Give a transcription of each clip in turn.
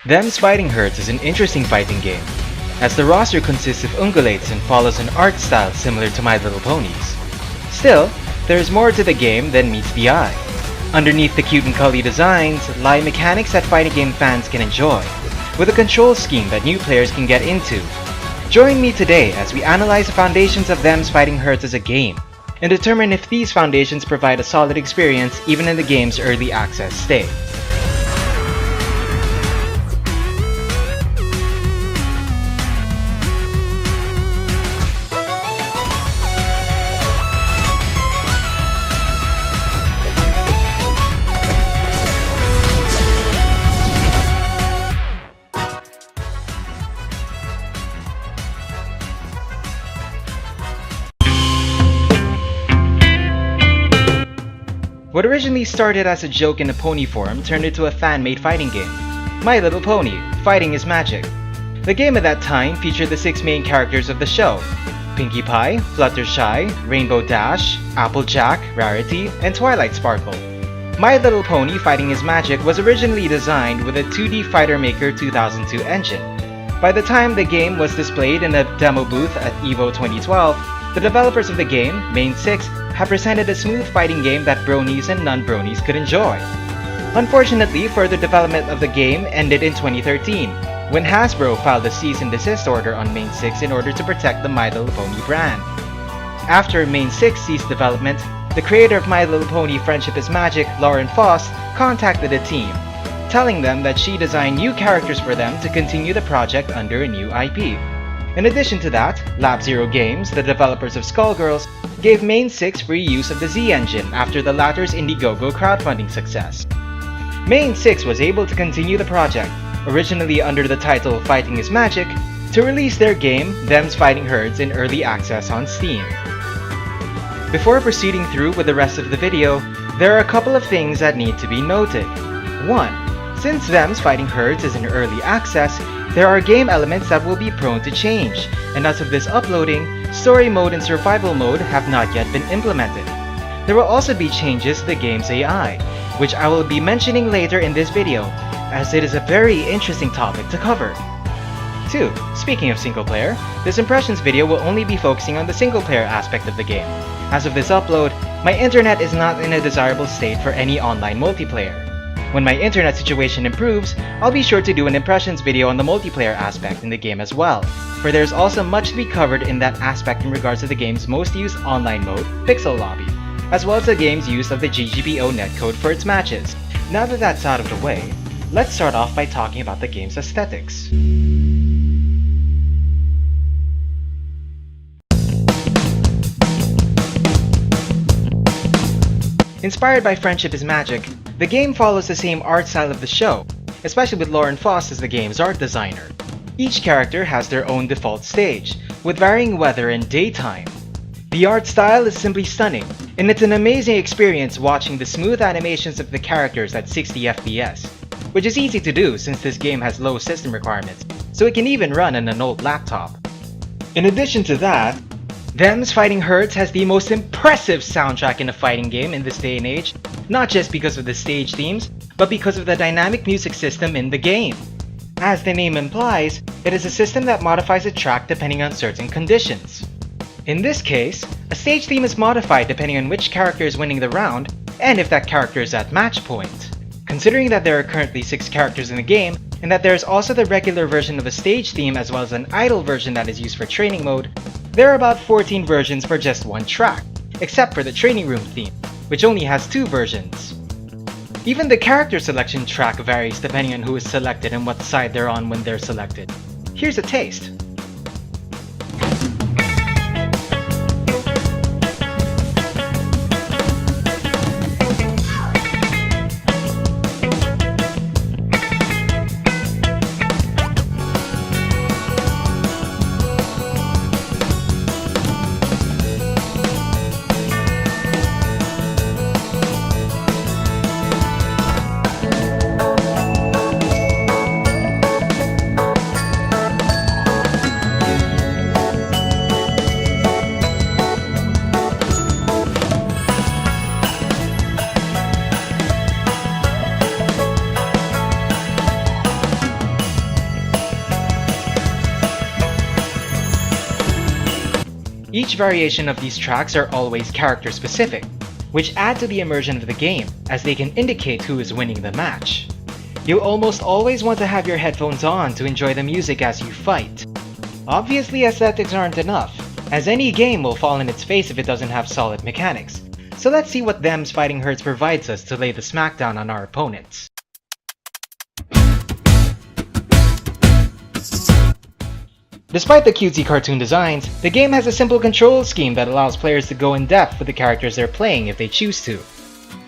Them's Fighting Herds is an interesting fighting game, as the roster consists of ungulates and follows an art style similar to My Little Ponies. Still, there is more to the game than meets the eye. Underneath the cute and cuddly designs lie mechanics that fighting game fans can enjoy, with a control scheme that new players can get into. Join me today as we analyze the foundations of Them's Fighting Herds as a game, and determine if these foundations provide a solid experience even in the game's early access state. What originally started as a joke in a pony forum turned into a fan-made fighting game. My Little Pony, Fighting is Magic. The game at that time featured the 6 main characters of the show: Pinkie Pie, Fluttershy, Rainbow Dash, Applejack, Rarity, and Twilight Sparkle. My Little Pony Fighting is Magic was originally designed with a 2D Fighter Maker 2002 engine. By the time the game was displayed in a demo booth at EVO 2012, the developers of the game, Main 6, have presented a smooth fighting game that Bronies and non-Bronies could enjoy. Unfortunately, further development of the game ended in 2013, when Hasbro filed a cease and desist order on Main 6 in order to protect the My Little Pony brand. After Main 6 ceased development, the creator of My Little Pony Friendship is Magic, Lauren Faust, contacted the team, telling them that she designed new characters for them to continue the project under a new IP. In addition to that, Lab Zero Games, the developers of Skullgirls, gave Main 6 free use of the Z engine after the latter's Indiegogo crowdfunding success. Main 6 was able to continue the project, originally under the title Fighting is Magic, to release their game, Them's Fighting Herds, in early access on Steam. Before proceeding through with the rest of the video, there are a couple of things that need to be noted. 1. Since Them's Fighting Herds is in early access, there are game elements that will be prone to change, and as of this uploading, Story Mode and Survival Mode have not yet been implemented. There will also be changes to the game's AI, which I will be mentioning later in this video, as it is a very interesting topic to cover. 2. Speaking of single player, this impressions video will only be focusing on the single player aspect of the game. As of this upload, my internet is not in a desirable state for any online multiplayer. When my internet situation improves, I'll be sure to do an impressions video on the multiplayer aspect in the game as well, for there's also much to be covered in that aspect in regards to the game's most used online mode, Pixel Lobby, as well as the game's use of the GGPO netcode for its matches. Now that that's out of the way, let's start off by talking about the game's aesthetics. Inspired by Friendship is Magic, the game follows the same art style of the show, especially with Lauren Faust as the game's art designer. Each character has their own default stage, with varying weather and daytime. The art style is simply stunning, and it's an amazing experience watching the smooth animations of the characters at 60 FPS, which is easy to do since this game has low system requirements, so it can even run on an old laptop. In addition to that, Them's Fighting Herds has the most impressive soundtrack in a fighting game in this day and age, not just because of the stage themes, but because of the dynamic music system in the game. As the name implies, it is a system that modifies a track depending on certain conditions. In this case, a stage theme is modified depending on which character is winning the round, and if that character is at match point. Considering that there are currently 6 characters in the game, and that there is also the regular version of a stage theme as well as an idle version that is used for training mode, there are about 14 versions for just one track, except for the training room theme, which only has 2 versions. Even the character selection track varies depending on who is selected and what side they're on when they're selected. Here's a taste. Each variation of these tracks are always character specific, which add to the immersion of the game as they can indicate who is winning the match. You'll almost always want to have your headphones on to enjoy the music as you fight. Obviously, aesthetics aren't enough, as any game will fall in its face if it doesn't have solid mechanics. So let's see what Them's Fighting Herds provides us to lay the smackdown on our opponents. Despite the cutesy cartoon designs, the game has a simple control scheme that allows players to go in depth with the characters they're playing if they choose to.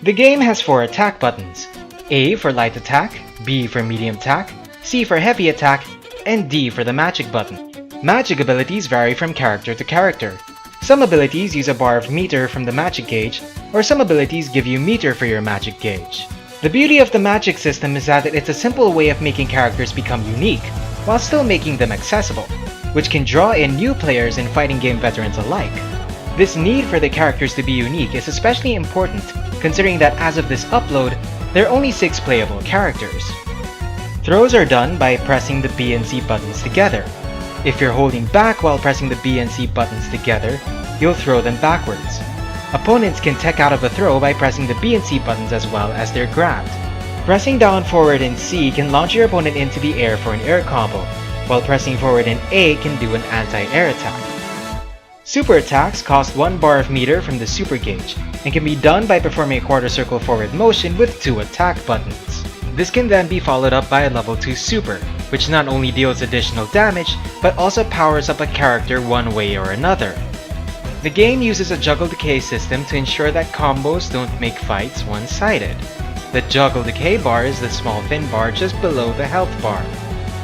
The game has 4 attack buttons: A for light attack, B for medium attack, C for heavy attack, and D for the magic button. Magic abilities vary from character to character. Some abilities use a bar of meter from the magic gauge, or some abilities give you meter for your magic gauge. The beauty of the magic system is that it's a simple way of making characters become unique, while still making them accessible, which can draw in new players and fighting game veterans alike. This need for the characters to be unique is especially important, considering that as of this upload, there are only 6 playable characters. Throws are done by pressing the B and C buttons together. If you're holding back while pressing the B and C buttons together, you'll throw them backwards. Opponents can tech out of a throw by pressing the B and C buttons as well as they're grabbed. Pressing down forward in C can launch your opponent into the air for an air combo, while pressing forward in A can do an anti-air attack. Super attacks cost 1 bar of meter from the super gauge, and can be done by performing a quarter circle forward motion with 2 attack buttons. This can then be followed up by a level 2 super, which not only deals additional damage, but also powers up a character one way or another. The game uses a juggle decay system to ensure that combos don't make fights one-sided. The juggle decay bar is the small thin bar just below the health bar.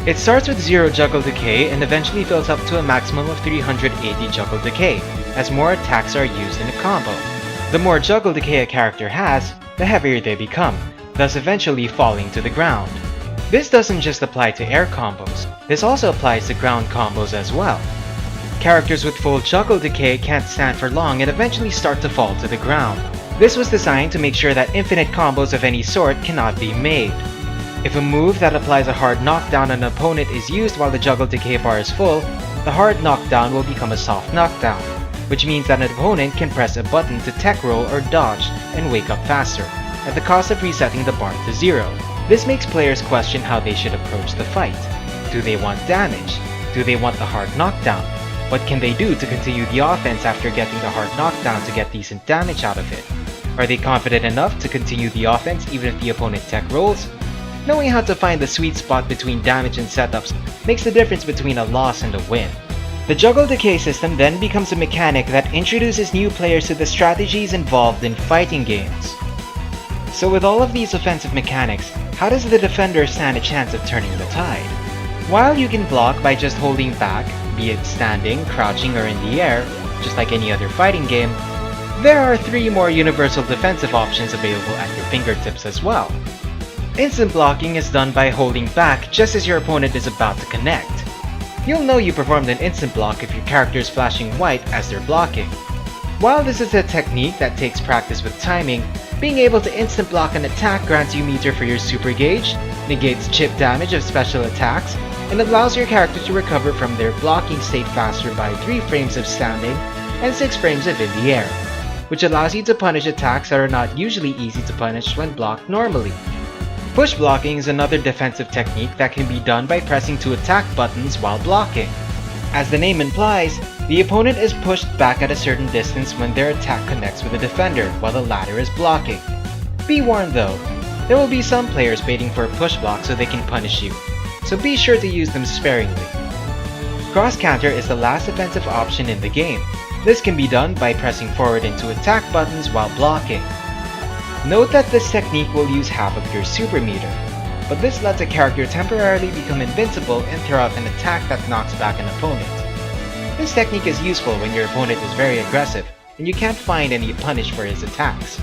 It starts with 0 juggle decay and eventually fills up to a maximum of 380 juggle decay, as more attacks are used in a combo. The more juggle decay a character has, the heavier they become, thus eventually falling to the ground. This doesn't just apply to air combos, this also applies to ground combos as well. Characters with full juggle decay can't stand for long and eventually start to fall to the ground. This was designed to make sure that infinite combos of any sort cannot be made. If a move that applies a hard knockdown on an opponent is used while the juggle decay bar is full, the hard knockdown will become a soft knockdown, which means that an opponent can press a button to tech roll or dodge and wake up faster, at the cost of resetting the bar to 0. This makes players question how they should approach the fight. Do they want damage? Do they want the hard knockdown? What can they do to continue the offense after getting the hard knockdown to get decent damage out of it? Are they confident enough to continue the offense even if the opponent tech rolls? Knowing how to find the sweet spot between damage and setups makes the difference between a loss and a win. The juggle decay system then becomes a mechanic that introduces new players to the strategies involved in fighting games. So with all of these offensive mechanics, how does the defender stand a chance of turning the tide? While you can block by just holding back, be it standing, crouching, or in the air, just like any other fighting game, there are 3 more universal defensive options available at your fingertips as well. Instant blocking is done by holding back just as your opponent is about to connect. You'll know you performed an instant block if your character is flashing white as they're blocking. While this is a technique that takes practice with timing, being able to instant block an attack grants you meter for your super gauge, negates chip damage of special attacks, and allows your character to recover from their blocking state faster by 3 frames of standing and 6 frames of in the air, which allows you to punish attacks that are not usually easy to punish when blocked normally. Push blocking is another defensive technique that can be done by pressing 2 attack buttons while blocking. As the name implies, the opponent is pushed back at a certain distance when their attack connects with the defender while the latter is blocking. Be warned though, there will be some players waiting for a push block so they can punish you, so be sure to use them sparingly. Cross counter is the last defensive option in the game. This can be done by pressing forward into attack buttons while blocking. Note that this technique will use half of your super meter, but this lets a character temporarily become invincible and throw out an attack that knocks back an opponent. This technique is useful when your opponent is very aggressive and you can't find any punish for his attacks.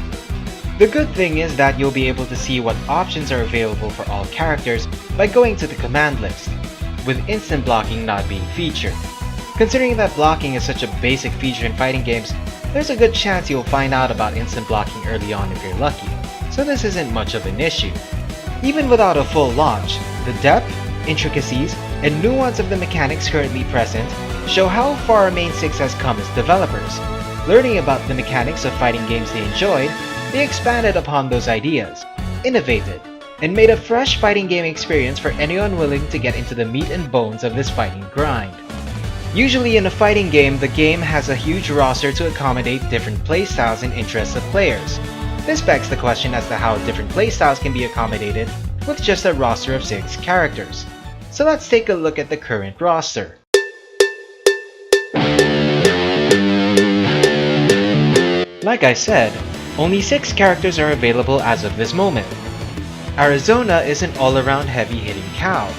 The good thing is that you'll be able to see what options are available for all characters by going to the command list, with instant blocking not being featured. Considering that blocking is such a basic feature in fighting games, there's a good chance you'll find out about instant blocking early on if you're lucky, so this isn't much of an issue. Even without a full launch, the depth, intricacies, and nuance of the mechanics currently present show how far Main 6 has come as developers. Learning about the mechanics of fighting games they enjoyed, they expanded upon those ideas, innovated, and made a fresh fighting game experience for anyone willing to get into the meat and bones of this fighting grind. Usually in a fighting game, the game has a huge roster to accommodate different playstyles and interests of players. This begs the question as to how different playstyles can be accommodated with just a roster of 6 characters. So let's take a look at the current roster. Like I said, only 6 characters are available as of this moment. Arizona is an all-around heavy-hitting cow.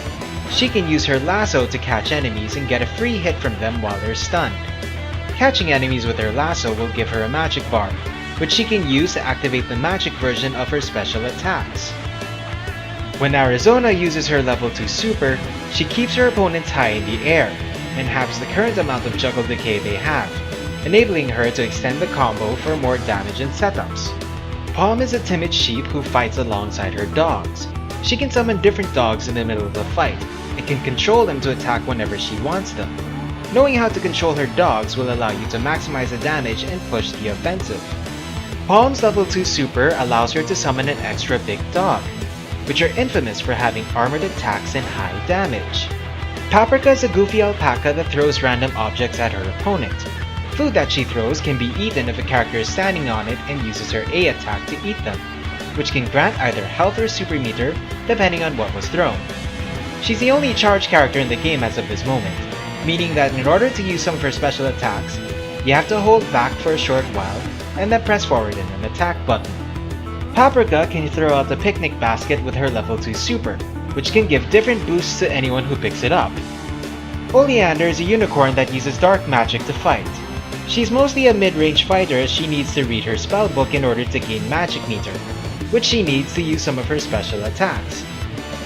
She can use her lasso to catch enemies and get a free hit from them while they're stunned. Catching enemies with her lasso will give her a magic bar, which she can use to activate the magic version of her special attacks. When Arizona uses her level 2 super, she keeps her opponents high in the air, and halves the current amount of juggle decay they have, enabling her to extend the combo for more damage and setups. Palm is a timid sheep who fights alongside her dogs. She can summon different dogs in the middle of the fight, and can control them to attack whenever she wants them. Knowing how to control her dogs will allow you to maximize the damage and push the offensive. Palm's level 2 super allows her to summon an extra big dog, which are infamous for having armored attacks and high damage. Paprika is a goofy alpaca that throws random objects at her opponent. Food that she throws can be eaten if a character is standing on it and uses her A attack to eat them, which can grant either health or super meter depending on what was thrown. She's the only charged character in the game as of this moment, meaning that in order to use some of her special attacks, you have to hold back for a short while and then press forward in an attack button. Paprika can throw out the picnic basket with her level 2 super, which can give different boosts to anyone who picks it up. Oleander is a unicorn that uses dark magic to fight. She's mostly a mid-range fighter as she needs to read her spellbook in order to gain magic meter, which she needs to use some of her special attacks.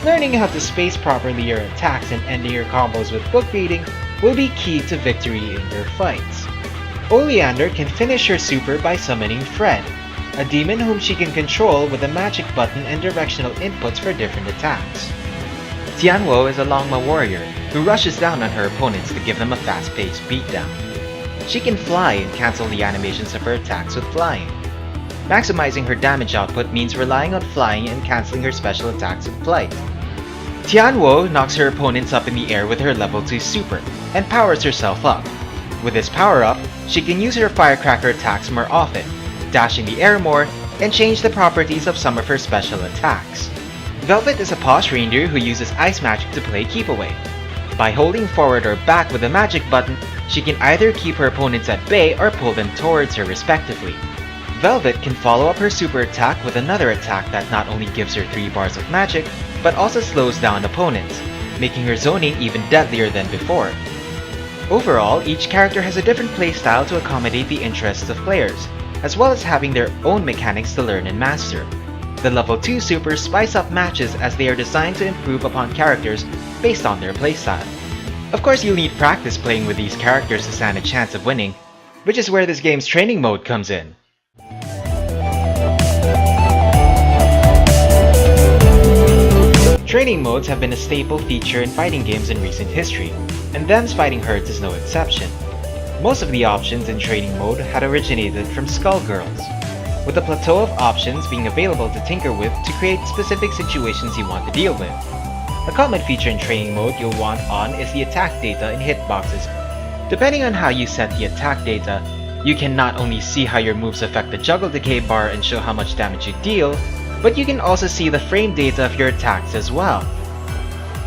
Learning how to space properly your attacks and ending your combos with book reading will be key to victory in your fights. Oleander can finish her super by summoning Fred, a demon whom she can control with a magic button and directional inputs for different attacks. Tianhuo is a Longma warrior who rushes down on her opponents to give them a fast-paced beatdown. She can fly and cancel the animations of her attacks with flying. Maximizing her damage output means relying on flying and cancelling her special attacks with flight. Tianhuo knocks her opponents up in the air with her level 2 super, and powers herself up. With this power-up, she can use her firecracker attacks more often, dash in the air more, and change the properties of some of her special attacks. Velvet is a posh reindeer who uses ice magic to play keep away. By holding forward or back with the magic button, she can either keep her opponents at bay or pull them towards her respectively. Velvet can follow up her super attack with another attack that not only gives her 3 bars of magic, but also slows down opponents, making her zoning even deadlier than before. Overall, each character has a different playstyle to accommodate the interests of players, as well as having their own mechanics to learn and master. The level 2 supers spice up matches as they are designed to improve upon characters based on their playstyle. Of course, you'll need practice playing with these characters to stand a chance of winning, which is where this game's training mode comes in. Training modes have been a staple feature in fighting games in recent history, and Them's Fighting Herds is no exception. Most of the options in training mode had originated from Skullgirls, with a plateau of options being available to tinker with to create specific situations you want to deal with. A common feature in training mode you'll want on is the attack data in hitboxes. Depending on how you set the attack data, you can not only see how your moves affect the juggle decay bar and show how much damage you deal, but you can also see the frame data of your attacks as well.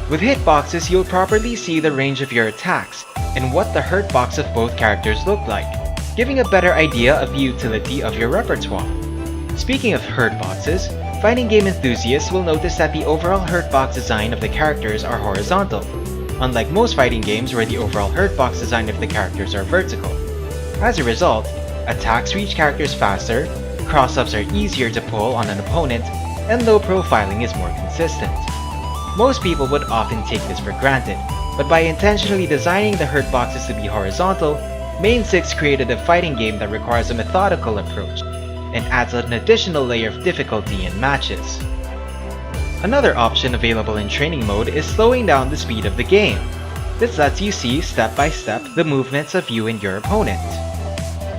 With hitboxes, you'll properly see the range of your attacks and what the hurt box of both characters look like, giving a better idea of the utility of your repertoire. Speaking of hurt boxes, fighting game enthusiasts will notice that the overall hurt box design of the characters are horizontal, unlike most fighting games where the overall hurt box design of the characters are vertical. As a result, attacks reach characters faster, cross-ups are easier to pull on an opponent, and low profiling is more consistent. Most people would often take this for granted, but by intentionally designing the hurt boxes to be horizontal, Main 6 created a fighting game that requires a methodical approach, and adds an additional layer of difficulty in matches. Another option available in training mode is slowing down the speed of the game. This lets you see step by step the movements of you and your opponent.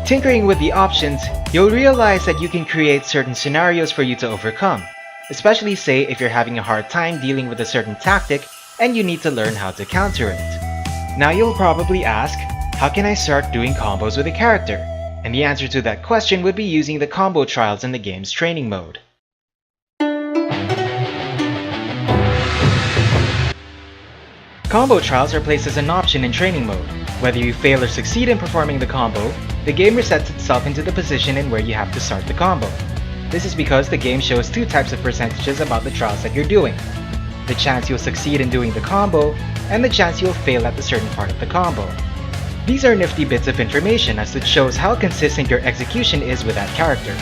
Tinkering with the options, you'll realize that you can create certain scenarios for you to overcome, especially say if you're having a hard time dealing with a certain tactic and you need to learn how to counter it. Now you'll probably ask, how can I start doing combos with a character? And the answer to that question would be using the combo trials in the game's training mode. Combo trials are placed as an option in training mode. Whether you fail or succeed in performing the combo, the game resets itself into the position in where you have to start the combo. This is because the game shows two types of percentages about the trials that you're doing. The chance you'll succeed in doing the combo, and the chance you'll fail at a certain part of the combo. These are nifty bits of information as it shows how consistent your execution is with that character.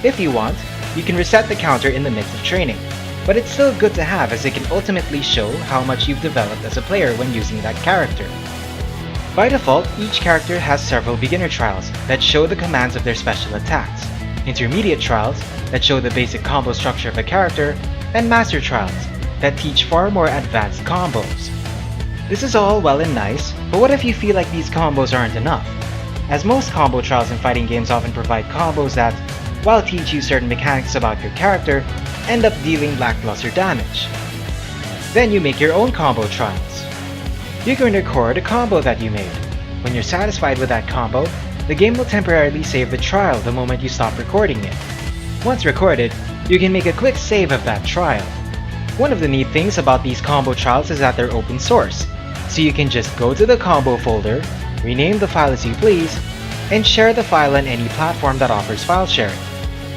If you want, you can reset the counter in the midst of training, but it's still good to have as it can ultimately show how much you've developed as a player when using that character. By default, each character has several beginner trials that show the commands of their special attacks, intermediate trials that show the basic combo structure of a character, and master trials that teach far more advanced combos. This is all well and nice, but what if you feel like these combos aren't enough? As most combo trials in fighting games often provide combos that, while teach you certain mechanics about your character, end up dealing lackluster damage. Then you make your own combo trials. You can record a combo that you made. When you're satisfied with that combo, the game will temporarily save the trial the moment you stop recording it. Once recorded, you can make a quick save of that trial. One of the neat things about these combo trials is that they're open source, so you can just go to the combo folder, rename the file as you please, and share the file on any platform that offers file sharing.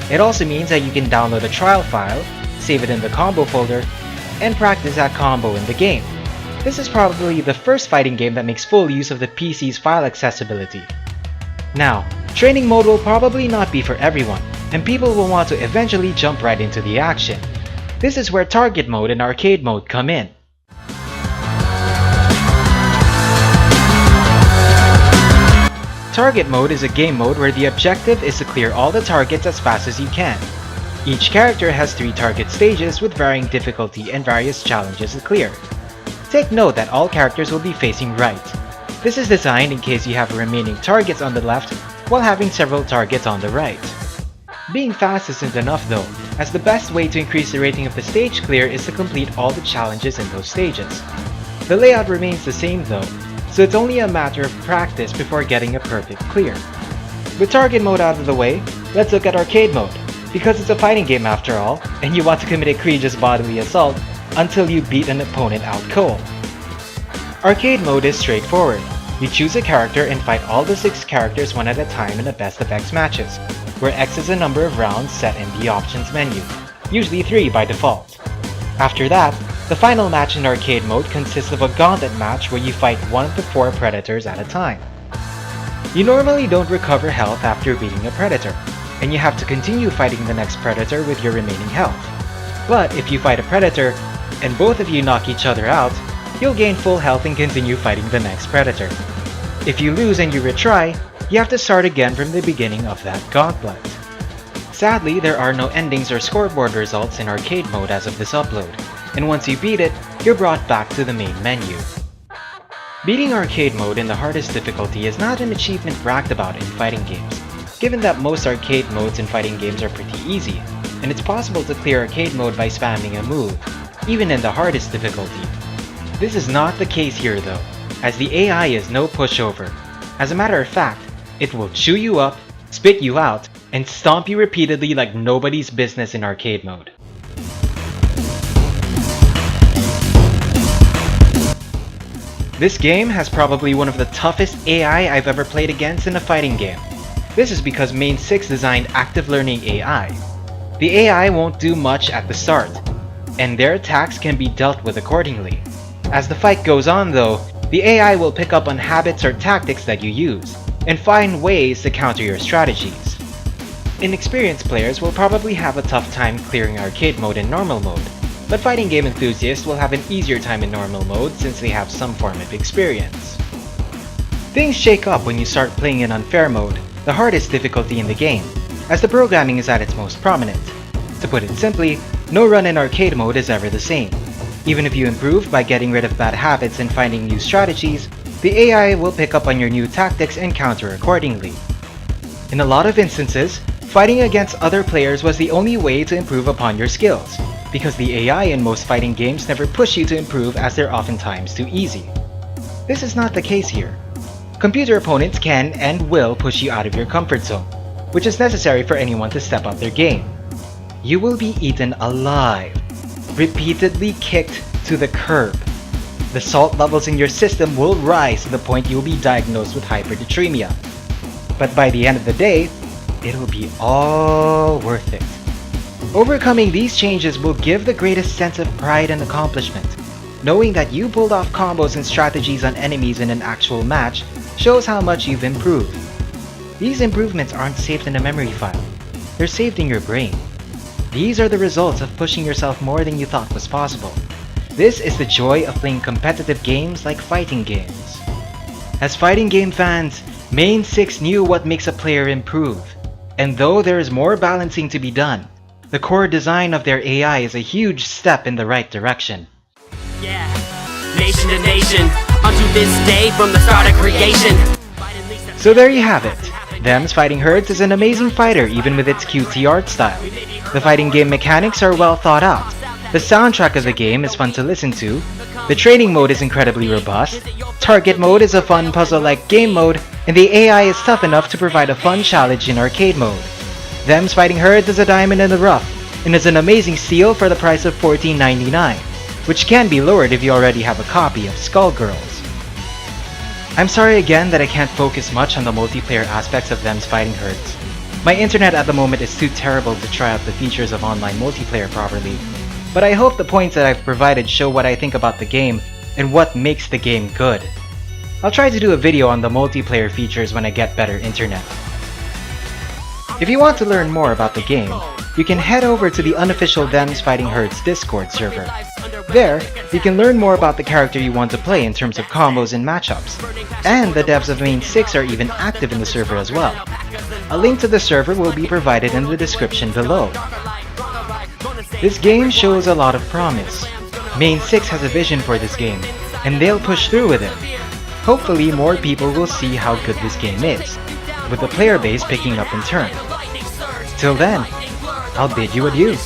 It also means that you can download a trial file, save it in the combo folder, and practice that combo in the game. This is probably the first fighting game that makes full use of the PC's file accessibility. Now, training mode will probably not be for everyone, and people will want to eventually jump right into the action. This is where target mode and arcade mode come in. Target mode is a game mode where the objective is to clear all the targets as fast as you can. Each character has 3 target stages with varying difficulty and various challenges to clear. Take note that all characters will be facing right. This is designed in case you have remaining targets on the left while having several targets on the right. Being fast isn't enough though, as the best way to increase the rating of the stage clear is to complete all the challenges in those stages. The layout remains the same though, so it's only a matter of practice before getting a perfect clear. With target mode out of the way, let's look at arcade mode, because it's a fighting game after all, and you want to commit egregious bodily assault until you beat an opponent out cold. Arcade mode is straightforward. You choose a character and fight all the 6 characters one at a time in a best of X matches, where X is the number of rounds set in the options menu, usually 3 by default. After that, the final match in arcade mode consists of a gauntlet match where you fight one of the 4 predators at a time. You normally don't recover health after beating a predator, and you have to continue fighting the next predator with your remaining health. But if you fight a predator, and both of you knock each other out, you'll gain full health and continue fighting the next predator. If you lose and you retry, you have to start again from the beginning of that gauntlet. Sadly, there are no endings or scoreboard results in arcade mode as of this upload, and once you beat it, you're brought back to the main menu. Beating arcade mode in the hardest difficulty is not an achievement bragged about in fighting games, given that most arcade modes in fighting games are pretty easy, and it's possible to clear arcade mode by spamming a move, even in the hardest difficulty. This is not the case here though, as the AI is no pushover. As a matter of fact, it will chew you up, spit you out, and stomp you repeatedly like nobody's business in arcade mode. This game has probably one of the toughest AI I've ever played against in a fighting game. This is because Main 6 designed active learning AI. The AI won't do much at the start, and their attacks can be dealt with accordingly. As the fight goes on though, the AI will pick up on habits or tactics that you use, and find ways to counter your strategies. Inexperienced players will probably have a tough time clearing arcade mode in normal mode, but fighting game enthusiasts will have an easier time in normal mode since they have some form of experience. Things shake up when you start playing in unfair mode, the hardest difficulty in the game, as the programming is at its most prominent. To put it simply, no run in arcade mode is ever the same. Even if you improve by getting rid of bad habits and finding new strategies, the AI will pick up on your new tactics and counter accordingly. In a lot of instances, fighting against other players was the only way to improve upon your skills, because the AI in most fighting games never push you to improve as they're oftentimes too easy. This is not the case here. Computer opponents can and will push you out of your comfort zone, which is necessary for anyone to step up their game. You will be eaten alive, repeatedly kicked to the curb. The salt levels in your system will rise to the point you will be diagnosed with hypernatremia. But by the end of the day, it will be all worth it. Overcoming these changes will give the greatest sense of pride and accomplishment. Knowing that you pulled off combos and strategies on enemies in an actual match shows how much you've improved. These improvements aren't saved in a memory file, they're saved in your brain. These are the results of pushing yourself more than you thought was possible. This is the joy of playing competitive games like fighting games. As fighting game fans, Main 6 knew what makes a player improve. And though there is more balancing to be done, the core design of their AI is a huge step in the right direction. Yeah, nation to nation, unto this day from the start of creation. So there you have it. Them's Fighting Herds is an amazing fighter even with its cutesy art style. The fighting game mechanics are well thought out. The soundtrack of the game is fun to listen to. The training mode is incredibly robust. Target mode is a fun puzzle-like game mode, and the AI is tough enough to provide a fun challenge in arcade mode. Them's Fighting Herds is a diamond in the rough, and is an amazing steal for the price of $14.99, which can be lowered if you already have a copy of Skullgirls. I'm sorry again that I can't focus much on the multiplayer aspects of Them's Fighting Herds. My internet at the moment is too terrible to try out the features of online multiplayer properly, but I hope the points that I've provided show what I think about the game and what makes the game good. I'll try to do a video on the multiplayer features when I get better internet. If you want to learn more about the game, you can head over to the unofficial Them's Fighting Herds Discord server. There, you can learn more about the character you want to play in terms of combos and matchups. And the devs of Main 6 are even active in the server as well. A link to the server will be provided in the description below. This game shows a lot of promise. Main 6 has a vision for this game, and they'll push through with it. Hopefully more people will see how good this game is, with the player base picking up in turn. Till then, I'll bid you adieu.